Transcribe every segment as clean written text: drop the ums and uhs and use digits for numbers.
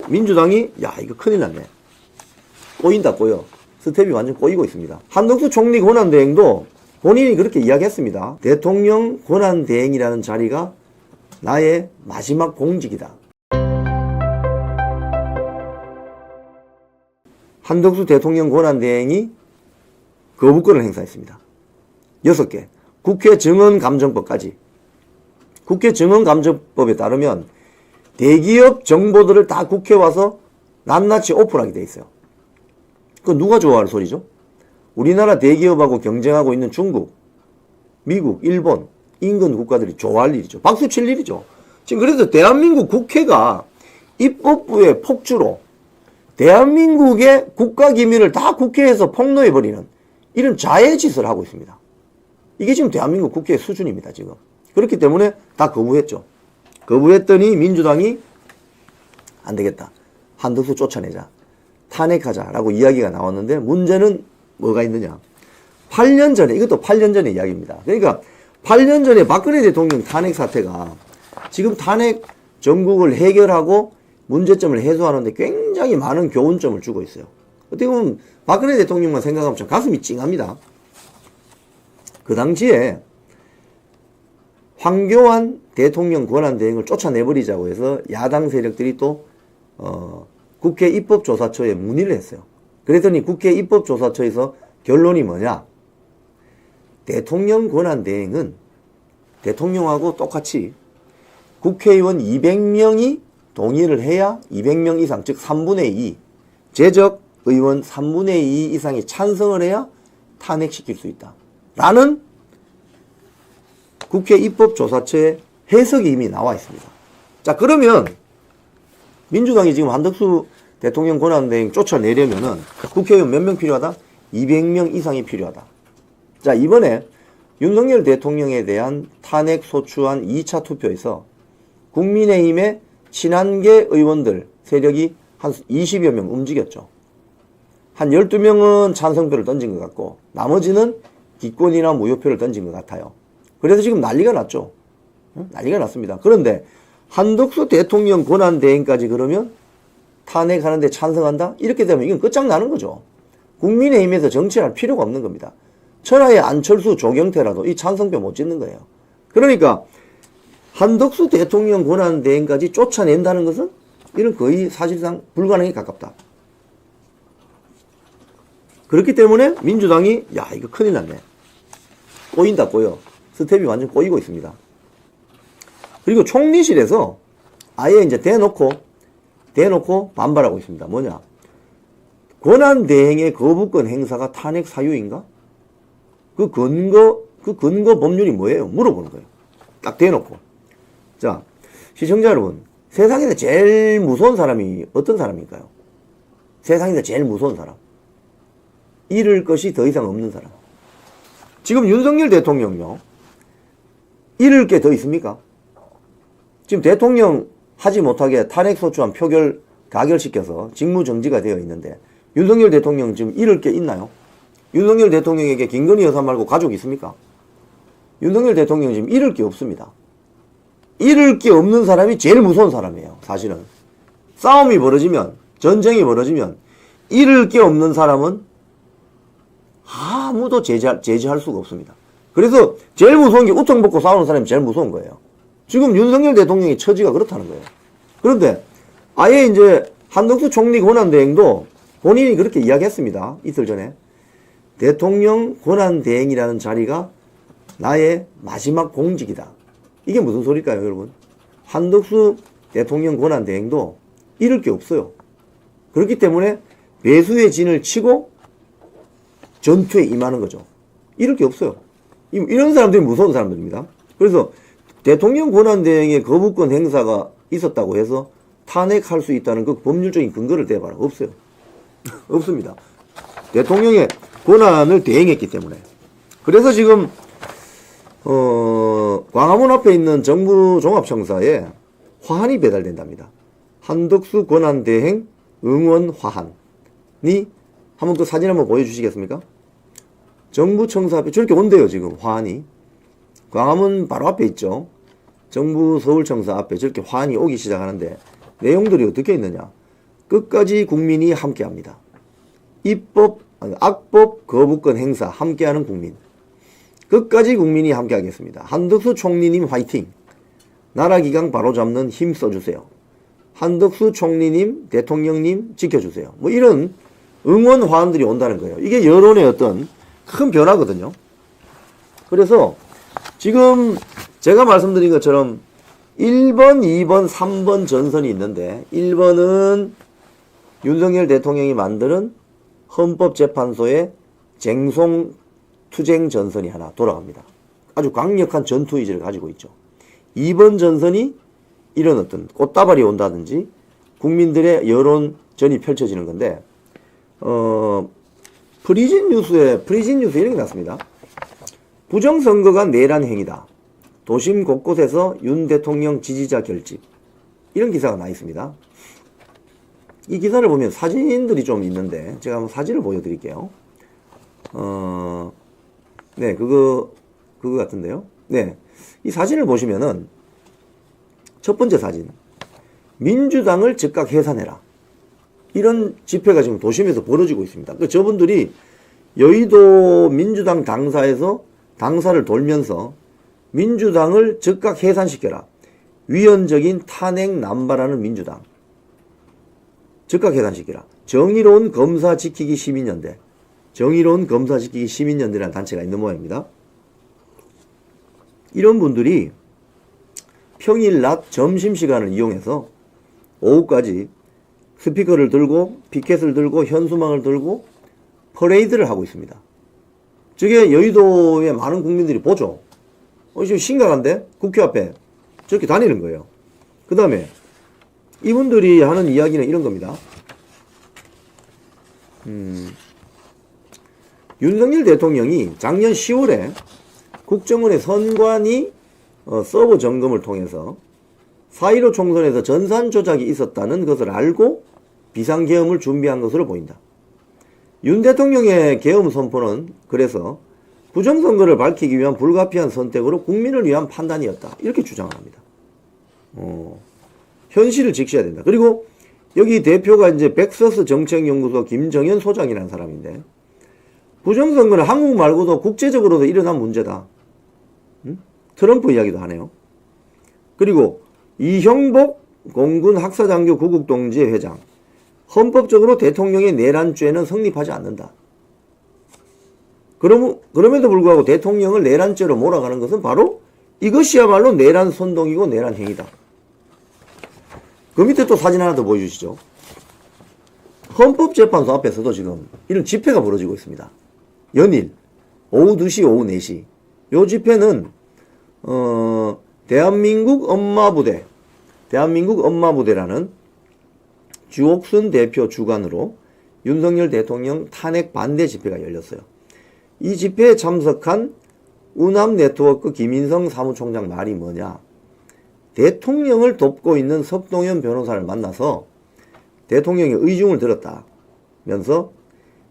민주당이 야 이거 큰일 났네. 꼬인다 꼬여. 스텝이 완전 꼬이고 있습니다. 한덕수 총리 권한대행도 본인이 그렇게 이야기했습니다. 대통령 권한대행이라는 자리가 나의 마지막 공직이다. 한덕수 대통령 권한대행이 거부권을 행사했습니다. 6개. 국회 증언감정법까지. 국회 증언감정법에 따르면 대기업 정보들을 다 국회 와서 낱낱이 오픈하게 돼 있어요. 그건 누가 좋아할 소리죠? 우리나라 대기업하고 경쟁하고 있는 중국, 미국, 일본, 인근 국가들이 좋아할 일이죠. 박수 칠 일이죠. 지금 그래서 대한민국 국회가 입법부의 폭주로 대한민국의 국가기밀을 다 국회에서 폭로해버리는 이런 자해짓을 하고 있습니다. 이게 지금 대한민국 국회의 수준입니다, 지금. 그렇기 때문에 다 거부했죠. 거부했더니 민주당이 안 되겠다. 한덕수 쫓아내자. 탄핵하자라고 이야기가 나왔는데 문제는 뭐가 있느냐. 8년 전에, 이것도 8년 전의 이야기입니다. 그러니까 8년 전에 박근혜 대통령 탄핵 사태가 지금 탄핵 전국을 해결하고 문제점을 해소하는데 굉장히 많은 교훈점을 주고 있어요. 어떻게 보면 박근혜 대통령만 생각하면 참 가슴이 찡합니다. 그 당시에 황교안 대통령 권한대행을 쫓아내버리자고 해서 야당 세력들이 또 국회 입법조사처에 문의를 했어요. 그랬더니 국회 입법조사처에서 결론이 뭐냐. 대통령 권한대행은 대통령하고 똑같이 국회의원 200명이 동의를 해야 200명 이상, 즉 3분의 2, 재적 의원 3분의 2 이상이 찬성을 해야 탄핵시킬 수 있다. 라는 국회 입법조사처의 해석이 이미 나와 있습니다. 자, 그러면 민주당이 지금 한덕수 대통령 권한대행 쫓아내려면은 국회의원 몇 명 필요하다? 200명 이상이 필요하다. 자, 이번에 윤석열 대통령에 대한 탄핵 소추안 2차 투표에서 국민의힘의 친한계 의원들 세력이 한 20여 명 움직였죠. 한 12명은 찬성표를 던진 것 같고 나머지는 기권이나 무효표를 던진 것 같아요. 그래서 지금 난리가 났죠. 난리가 났습니다. 그런데 한덕수 대통령 권한대행까지 그러면 탄핵하는데 찬성한다? 이렇게 되면 이건 끝장나는 거죠. 국민의힘에서 정치할 필요가 없는 겁니다. 천하의 안철수, 조경태라도 이 찬성표 못 짓는 거예요. 그러니까 한덕수 대통령 권한대행까지 쫓아낸다는 것은 이런 거의 사실상 불가능에 가깝다. 그렇기 때문에 민주당이 야 이거 큰일 났네. 꼬인다 꼬여. 스텝이 완전 꼬이고 있습니다. 그리고 총리실에서 아예 이제 대놓고 반발하고 있습니다. 뭐냐? 권한대행의 거부권 행사가 탄핵 사유인가? 그 근거 법률이 뭐예요? 물어보는 거예요. 딱 대놓고. 자, 시청자 여러분, 세상에서 제일 무서운 사람이 어떤 사람일까요? 세상에서 제일 무서운 사람. 잃을 것이 더 이상 없는 사람. 지금 윤석열 대통령요. 잃을 게 더 있습니까? 지금 대통령 하지 못하게 탄핵소추안 가결시켜서 직무정지가 되어 있는데 윤석열 대통령 지금 잃을 게 있나요? 윤석열 대통령에게 김건희 여사 말고 가족이 있습니까? 윤석열 대통령 지금 잃을 게 없습니다. 잃을 게 없는 사람이 제일 무서운 사람이에요. 사실은. 싸움이 벌어지면, 전쟁이 벌어지면 잃을 게 없는 사람은 아무도 제지할 수가 없습니다. 그래서 제일 무서운 게 우통 벗고 싸우는 사람이 제일 무서운 거예요. 지금 윤석열 대통령의 처지가 그렇다는 거예요. 그런데 아예 이제 한덕수 총리 권한대행도 본인이 그렇게 이야기했습니다. 이틀 전에. 대통령 권한대행이라는 자리가 나의 마지막 공직이다. 이게 무슨 소리일까요, 여러분? 한덕수 대통령 권한대행도 잃을 게 없어요. 그렇기 때문에 배수의 진을 치고 전투에 임하는 거죠. 잃을 게 없어요. 이런 사람들이 무서운 사람들입니다. 그래서 대통령 권한대행의 거부권 행사가 있었다고 해서 탄핵할 수 있다는 그 법률적인 근거를 대봐라. 없어요. 없습니다. 대통령의 권한을 대행했기 때문에. 그래서 지금 광화문 앞에 있는 정부 종합청사에 화환이 배달된답니다. 한덕수 권한대행 응원 화환이 한번 그 사진 한번 보여주시겠습니까? 정부 청사 앞에 저렇게 온대요. 지금 화환이. 광화문 바로 앞에 있죠. 정부 서울청사 앞에 저렇게 화환이 오기 시작하는데 내용들이 어떻게 있느냐. 끝까지 국민이 함께합니다. 악법 거부권 행사 함께하는 국민. 끝까지 국민이 함께하겠습니다. 한덕수 총리님 화이팅. 나라 기강 바로잡는 힘 써주세요. 한덕수 총리님, 대통령님 지켜주세요. 뭐 이런 응원 화환들이 온다는 거예요. 이게 여론의 어떤 큰 변화거든요. 그래서 지금 제가 말씀드린 것처럼 1번, 2번, 3번 전선이 있는데 1번은 윤석열 대통령이 만드는 헌법재판소의 쟁송 투쟁 전선이 하나 돌아갑니다. 아주 강력한 전투 의지를 가지고 있죠. 2번 전선이 이런 어떤 꽃다발이 온다든지 국민들의 여론전이 펼쳐지는 건데 프리즌 뉴스에 이런 게 났습니다. 부정선거가 내란 행위다. 도심 곳곳에서 윤 대통령 지지자 결집. 이런 기사가 나 있습니다. 이 기사를 보면 사진들이 좀 있는데 제가 한번 사진을 보여드릴게요. 네, 그거 같은데요. 네, 이 사진을 보시면은 첫 번째 사진, 민주당을 즉각 해산해라. 이런 집회가 지금 도심에서 벌어지고 있습니다. 그 저분들이 여의도 민주당 당사에서 당사를 돌면서 민주당을 즉각 해산시켜라. 위헌적인 탄핵 남발하는 민주당. 즉각 해산시켜라. 정의로운 검사 지키기 시민연대. 정의로운 검사 지키기 시민연대라는 단체가 있는 모양입니다. 이런 분들이 평일 낮 점심시간을 이용해서 오후까지 스피커를 들고 피켓을 들고 현수막을 들고 퍼레이드를 하고 있습니다. 저게 여의도의 많은 국민들이 보죠. 지금 심각한데? 국회 앞에 저렇게 다니는 거예요. 그 다음에 이분들이 하는 이야기는 이런 겁니다. 윤석열 대통령이 작년 10월에 국정원의 선관위 서버 점검을 통해서 4.15 총선에서 전산 조작이 있었다는 것을 알고 비상계엄을 준비한 것으로 보인다. 윤 대통령의 계엄 선포는 그래서 부정선거를 밝히기 위한 불가피한 선택으로 국민을 위한 판단이었다. 이렇게 주장을 합니다. 현실을 직시해야 된다. 그리고 여기 대표가 이제 백서스 정책연구소 김정현 소장이라는 사람인데 부정선거는 한국 말고도 국제적으로도 일어난 문제다. 트럼프 이야기도 하네요. 그리고 이형복 공군 학사장교 구국동지회 회장. 헌법적으로 대통령의 내란죄는 성립하지 않는다. 그럼에도 불구하고 대통령을 내란죄로 몰아가는 것은 바로 이것이야말로 내란 선동이고 내란 행위다. 그 밑에 또 사진 하나 더 보여주시죠. 헌법재판소 앞에서도 지금 이런 집회가 벌어지고 있습니다. 연일 오후 2시, 오후 4시. 요 집회는 대한민국 엄마부대라는 주옥순 대표 주관으로 윤석열 대통령 탄핵 반대 집회가 열렸어요. 이 집회에 참석한 우남네트워크 김인성 사무총장 말이 뭐냐. 대통령을 돕고 있는 석동현 변호사를 만나서 대통령의 의중을 들었다면서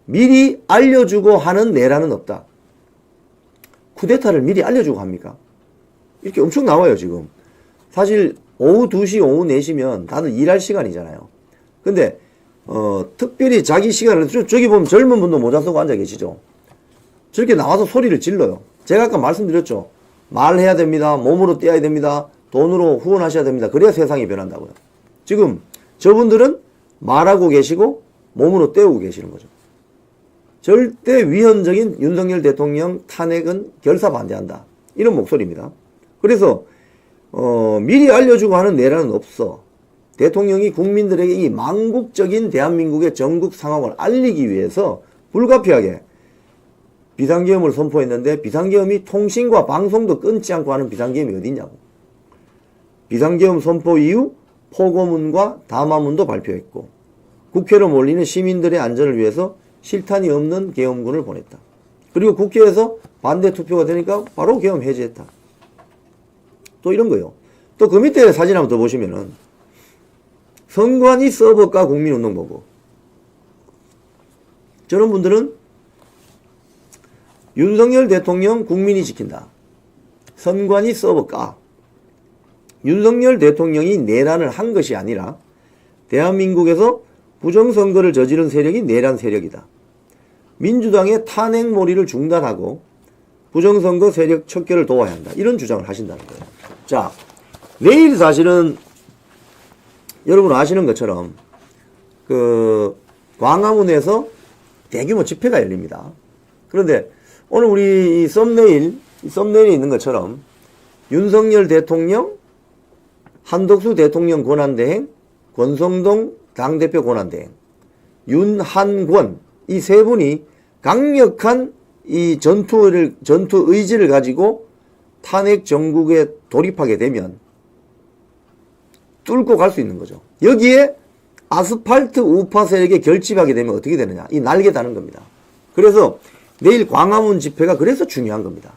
미리 알려주고 하는 내란은 없다. 쿠데타를 미리 알려주고 합니까? 이렇게 엄청 나와요 지금. 사실 오후 2시, 오후 4시면 다들 일할 시간이잖아요. 근데 특별히 자기 시간을 저기 보면 젊은 분도 모자 쓰고 앉아 계시죠. 저렇게 나와서 소리를 질러요. 제가 아까 말씀드렸죠. 말해야 됩니다. 몸으로 떼야 됩니다. 돈으로 후원하셔야 됩니다. 그래야 세상이 변한다고요. 지금 저분들은 말하고 계시고 몸으로 때우고 계시는 거죠. 절대 위헌적인 윤석열 대통령 탄핵은 결사 반대한다. 이런 목소리입니다. 그래서 미리 알려주고 하는 내란은 없어. 대통령이 국민들에게 이 망국적인 대한민국의 전국 상황을 알리기 위해서 불가피하게 비상계엄을 선포했는데 비상계엄이 통신과 방송도 끊지 않고 하는 비상계엄이 어디 있냐고. 비상계엄 선포 이후 포고문과 담화문도 발표했고 국회로 몰리는 시민들의 안전을 위해서 실탄이 없는 계엄군을 보냈다. 그리고 국회에서 반대 투표가 되니까 바로 계엄 해제했다. 또 이런 거요. 또 그 밑에 사진 한번 더 보시면은 선관위 서버과 국민운동본부. 저런 분들은 윤석열 대통령 국민이 지킨다. 선관위 서버과. 윤석열 대통령이 내란을 한 것이 아니라 대한민국에서 부정선거를 저지른 세력이 내란 세력이다. 민주당의 탄핵몰이를 중단하고 부정선거 세력 척결을 도와야 한다. 이런 주장을 하신다는 거예요. 자, 내일 사실은 여러분 아시는 것처럼 광화문에서 대규모 집회가 열립니다. 그런데 오늘 우리 이 썸네일에 있는 것처럼 윤석열 대통령, 한덕수 대통령 권한대행, 권성동 당대표 권한대행, 윤한권 이 세 분이 강력한 이 전투 의지를 가지고 탄핵 정국에 돌입하게 되면 뚫고 갈 수 있는 거죠. 여기에 아스팔트 우파 세력에 결집하게 되면 어떻게 되느냐. 이 날개 다는 겁니다. 그래서 내일 광화문 집회가 그래서 중요한 겁니다.